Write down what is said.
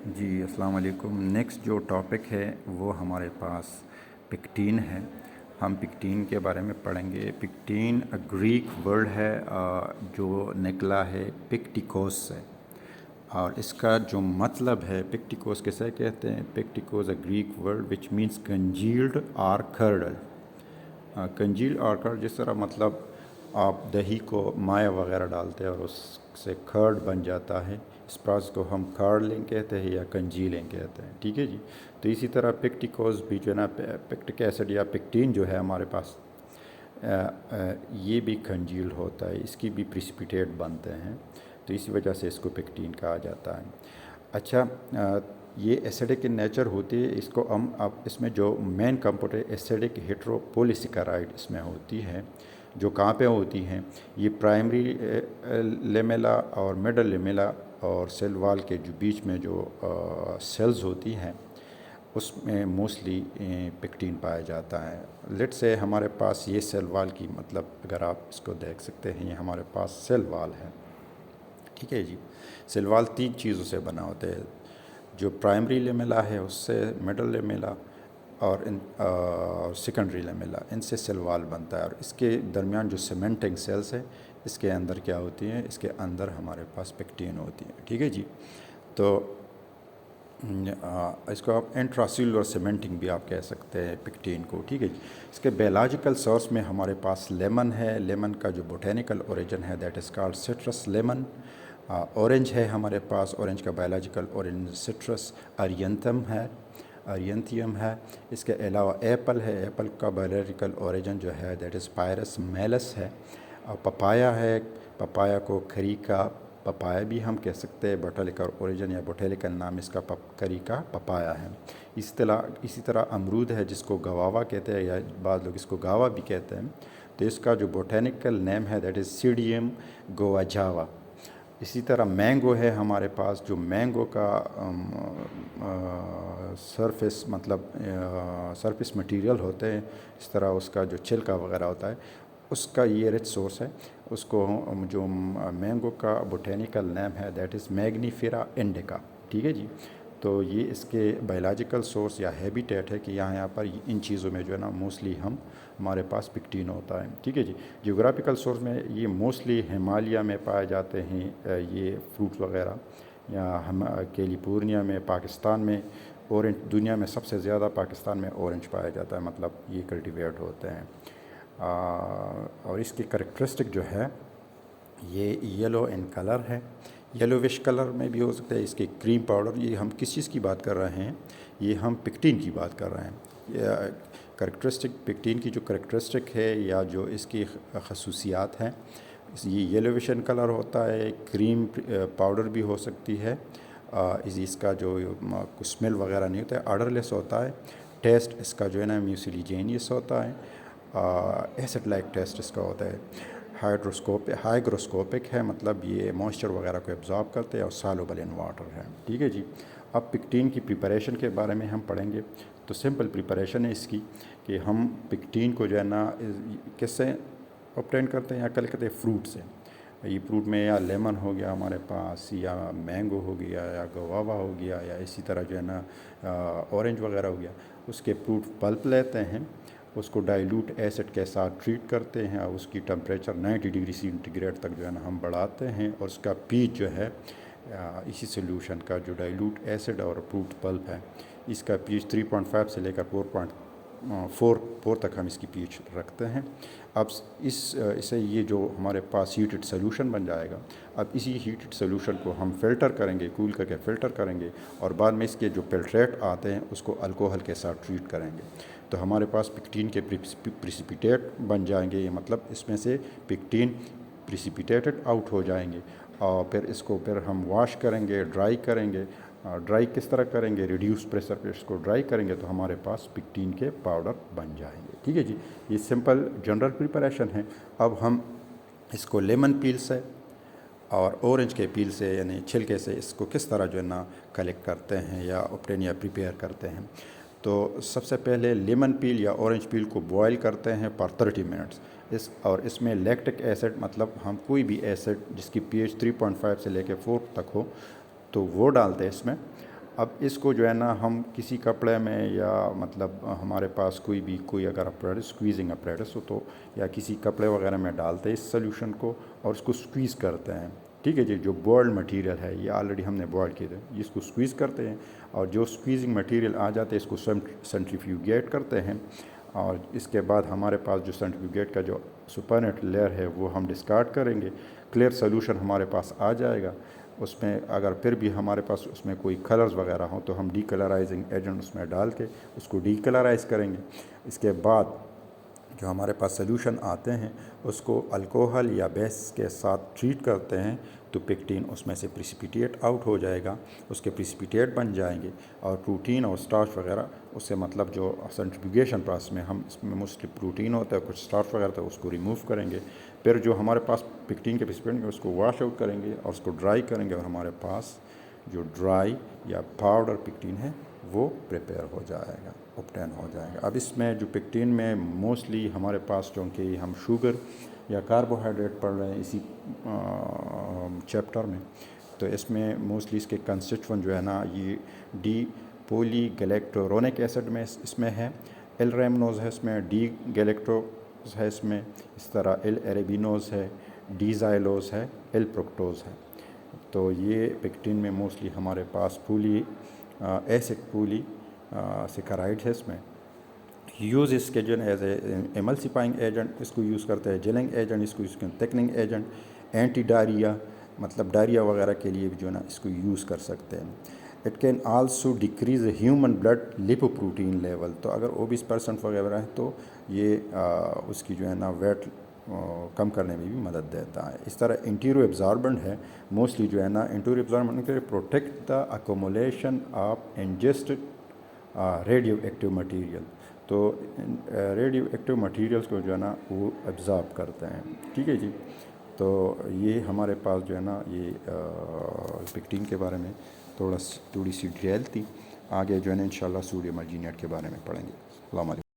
जी अस्सलाम वालेकुम। नेक्स्ट जो टॉपिक है वो हमारे पास पिक्टीन है। हम पिक्टीन के बारे में पढ़ेंगे। पिक्टीन ग्रीक वर्ड है जो निकला है पिक्टिकोस से, और इसका जो मतलब है पिक्टिकोस किसे कहते हैं। पिक्टिकोस a Greek word which means congealed और कर्डल। कंजील और कर्ड जिस तरह मतलब आप दही को माया वगैरह डालते हैं और उससे कर्ड बन जाता है, इस प्रोसेस को हम कर्डलिंग कहते हैं या कंजीलिंग कहते हैं। ठीक है जी। तो इसी तरह पिक्टिकोस भी जो है ना, पिक्टिक एसिड या पिक्टीन जो है हमारे पास, ये भी कंजील होता है, इसकी भी प्रिसिपिटेट बनते हैं, तो इसी वजह से इसको पिक्टीन कहा जाता है। अच्छा, ये एसिडिक इन नेचर होती है। इसको हम अब इसमें जो मेन कंपाउंड है एसिडिक हेट्रोपोलिसिक्लाराइड इसमें होती है, जो कहाँ पे होती हैं, ये प्राइमरी लेमेला और मिडल लेमेला और सेल वाल के जो बीच में जो सेल्स होती हैं उसमें मोस्टली पिक्टीन पाया जाता है। लेट से हमारे पास ये सेल वाल की, मतलब अगर आप इसको देख सकते हैं, ये हमारे पास सेल वाल है। ठीक है जी। सेल वाल 3 चीज़ों से बना होता है, जो प्राइमरी लेमेला है उससे, मिडल लेमेला और सेकेंडरी लेमेला, इनसे सेल वाल बनता है। और इसके दरमियान जो सीमेंटिंग सेल्स है, इसके अंदर क्या होती हैं, इसके अंदर हमारे पास पिक्टीन होती है। ठीक है जी। तो इसको आप इंट्रासेल्युलर सीमेंटिंग भी आप कह सकते हैं पिक्टीन को। ठीक है जी। इसके बायोलॉजिकल सोर्स में हमारे पास लेमन है। लेमन का जो बोटेनिकल ओरिजिन है that is called citrus lemon. Orange है हमारे पास, ऑरेंज का बायोलॉजिकल ओरिजिन सिट्रस अरियंथम है, अरियंथियम है। इसके अलावा एप्पल है, एप्पल का बायोलॉजिकल ओरिजिन जो है दैट इज़ पायरस मेलस है। और पपाया है, पपाया को खरीका पपाया भी हम कह सकते हैं, बोटेनिकल ओरिजिन या बोटेनिकल नाम इसका करीका पपाया है। इसी तरह अमरूद है जिसको गवावा कहते हैं, या बाद लोग इसको गावा भी कहते हैं, तो इसका जो बोटेनिकल नेम है दैट इज़ सीडियम गोवाजावा। इसी तरह मैंगो है हमारे पास, जो मैंगो का सरफेस मतलब सरफेस मटेरियल होते हैं, इस तरह उसका जो छिलका वगैरह होता है उसका ये रिच सोर्स है। उसको जो मैंगो का बोटेनिकल नेम है दैट इज़ मैग्नीफेरा इंडिका। ठीक है जी। तो ये इसके बायोलॉजिकल सोर्स या हैबिटेट है कि यहाँ पर इन चीज़ों में जो है ना मोस्टली हमारे पास पिक्टीन होता है। ठीक है जी। जियोग्राफिकल सोर्स में ये मोस्टली हिमालय में पाए जाते हैं ये फ्रूट्स वगैरह, या हम कैलिफोर्निया में, पाकिस्तान में ऑरेंज, दुनिया में सबसे ज़्यादा पाकिस्तान में ऑरेंज पाया जाता है, मतलब ये कल्टिवेट होते हैं। और इसकी करेक्टरिस्टिक जो है ये येलो इन कलर है, येलोविश कलर में भी हो सकता है। इसके क्रीम पाउडर, ये हम किस चीज़ की बात कर रहे हैं, ये हम पिक्टीन की बात कर रहे हैं। करेक्टरिस्टिक पिक्टीन की जो करेक्टरिस्टिक है या जो इसकी खसूसियात हैं, ये येलोविश इन कलर होता है, क्रीम पाउडर भी हो सकती है। इसका जो कुछ स्मेल वगैरह नहीं होता है, ऑर्डरलेस होता है। टेस्ट इसका जो है ना म्यूसिलीजेनियस होता है, एसिड लाइक टेस्ट इसका होता है। हाइग्रोस्कोपिक है, मतलब ये मॉइस्चर वगैरह को एब्जॉर्ब करते हैं, और सॉल्युबल इन वाटर है। ठीक है जी। अब पिक्टीन की प्रिपरेशन के बारे में हम पढ़ेंगे। तो सिंपल प्रिपरेशन है इसकी कि हम पिक्टीन को जो है ना किससे ऑब्टेन करते हैं, या कल कहते हैं फ्रूट से। ये फ्रूट में या लेमन हो गया हमारे पास, या मैंगो हो गया, या गवावा हो गया, या इसी तरह जो है ना ऑरेंज वगैरह हो गया, उसके फ्रूट पल्प लेते हैं, उसको डाइल्यूट एसिड के साथ ट्रीट करते हैं, और उसकी टेम्परेचर 90 डिग्री सेंटीग्रेड तक जो है ना हम बढ़ाते हैं, और उसका पीच जो है इसी सोल्यूशन का जो डाइल्यूट एसिड और फ्रूट पल्प है, इसका पीच 3.5 से लेकर 4.4 तक हम इसकी पीच रखते हैं। अब इसे ये जो हमारे पास हीटेड सोल्यूशन बन जाएगा, अब इसी हीटेड सोल्यूशन को हम फ़िल्टर करेंगे, कूल करके फ़िल्टर करेंगे, और बाद में इसके जो फिल्ट्रेट आते हैं उसको अल्कोहल के साथ ट्रीट करेंगे, तो हमारे पास पिक्टीन के प्रिसिपिटेट बन जाएंगे। ये मतलब इसमें से पिक्टीन प्रिसिपिटेटेड आउट हो जाएंगे, और फिर इसको हम वॉश करेंगे, ड्राई करेंगे। ड्राई किस तरह करेंगे, रिड्यूस प्रेशर पे इसको ड्राई करेंगे, तो हमारे पास पिक्टीन के पाउडर बन जाएंगे। ठीक है जी। ये सिंपल जनरल प्रिपरेशन है। अब हम इसको लेमन पील से और ऑरेंज के पील से यानी छिलके से इसको किस तरह जो है ना कलेक्ट करते हैं या ऑब्टेन या प्रिपेयर करते हैं। तो सबसे पहले लेमन पील या ऑरेंज पील को बॉयल करते हैं फॉर 30 मिनट्स। और इसमें लैक्टिक एसिड, मतलब हम कोई भी एसिड जिसकी पीएच 3.5 से लेकर 4 तक हो, तो वो डालते हैं इसमें। अब इसको जो है ना हम किसी कपड़े में या मतलब हमारे पास कोई अगर अप्रेटिस स्क्वीज़िंग अप्रेटिस हो तो या किसी कपड़े वगैरह में डालते हैं इस सोल्यूशन को और इसको स्क्वीज़ करते हैं। ठीक है जी, जो बॉइल्ड मटेरियल है ये ऑलरेडी हमने बॉयल किए थे, इसको स्क्वीज़ करते हैं और जो स्क्वीजिंग मटेरियल आ जाते हैं इसको सेंट्रीफ्यूगेट करते हैं और इसके बाद हमारे पास जो सेंट्रीफ्यूगेट का जो सुपरनेट लेयर है वो हम डिस्कार्ड करेंगे। क्लियर सोल्यूशन हमारे पास आ जाएगा। उसमें अगर फिर भी हमारे पास उसमें कोई कलर्स वगैरह हो तो हम डीकलराइजिंग एजेंट उसमें डाल के उसको डीकलराइज करेंगे। इसके बाद जो हमारे पास सोल्यूशन आते हैं उसको अल्कोहल या बेस के साथ ट्रीट करते हैं तो पिक्टीन उसमें से प्रिसिपिटेट आउट हो जाएगा, उसके प्रिसिपिटेट बन जाएंगे और प्रोटीन और स्टार्च वगैरह उससे मतलब जो सेंट्रीफ्यूगेशन प्रोसेस में हम इसमें मोस्टली प्रोटीन होता है, कुछ स्टार्च वगैरह था उसको रिमूव करेंगे। फिर जो हमारे पास पिक्टीन के प्रिसिपिटेंट उसको वॉश आउट करेंगे और उसको ड्राई करेंगे और हमारे पास जो ड्राई या पाउडर पिक्टीन है वो प्रिपेयर हो जाएगा, ऑब्टेन हो जाएगा। अब इसमें जो पिक्टीन में मोस्टली हमारे पास चूँकि हम शुगर या कार्बोहाइड्रेट पढ़ रहे हैं इसी चैप्टर में, तो इसमें मोस्टली इसके कंस्टिट्यूएंट जो है ना ये डी पोली गैलेक्टोरोनिक एसिड में इसमें है, एल रेमनोज है इसमें, डी गैलेक्टोज है इसमें, इस तरह एल एरेबिनोज है, डी ज़ाइलोज है, एल प्रोक्टोज है। तो ये पिक्टीन में मोस्टली हमारे पास पोली एसिड पोली सेकेराइड है इसमें। यूज़ इसके जो एज ए एमल्सिफाइंग एजेंट इसको यूज़ करते हैं, जेलिंग एजेंट इसको यूज़ करते हैं, थिकनिंग एजेंट, एंटी डायरिया मतलब डायरिया वगैरह के लिए भी जो है ना इसको यूज़ कर सकते हैं। It can also decrease human blood lipoprotein level, तो अगर ओबीस% वगैरह है तो ये उसकी जो है ना वेट कम करने में भी मदद देता है। इस तरह इंटीरियो एब्जॉर्बेंट है मोस्टली जो है ना, इंटीरियो एब्जॉर्बेंट के protect the accumulation of ingested radio active material, तो रेडियो एक्टिव मटीरियल्स को जो है ना वो एब्जॉर्ब करते हैं। ठीक है जी, तो ये हमारे पास जो है ना ये पिक्टीन के बारे में थोड़ी सी डिटेल थी। आगे जो है ना इंशाल्लाह सोडियम अर्जिनेट के बारे में पढ़ेंगे। अस्सलाम वालेकुम।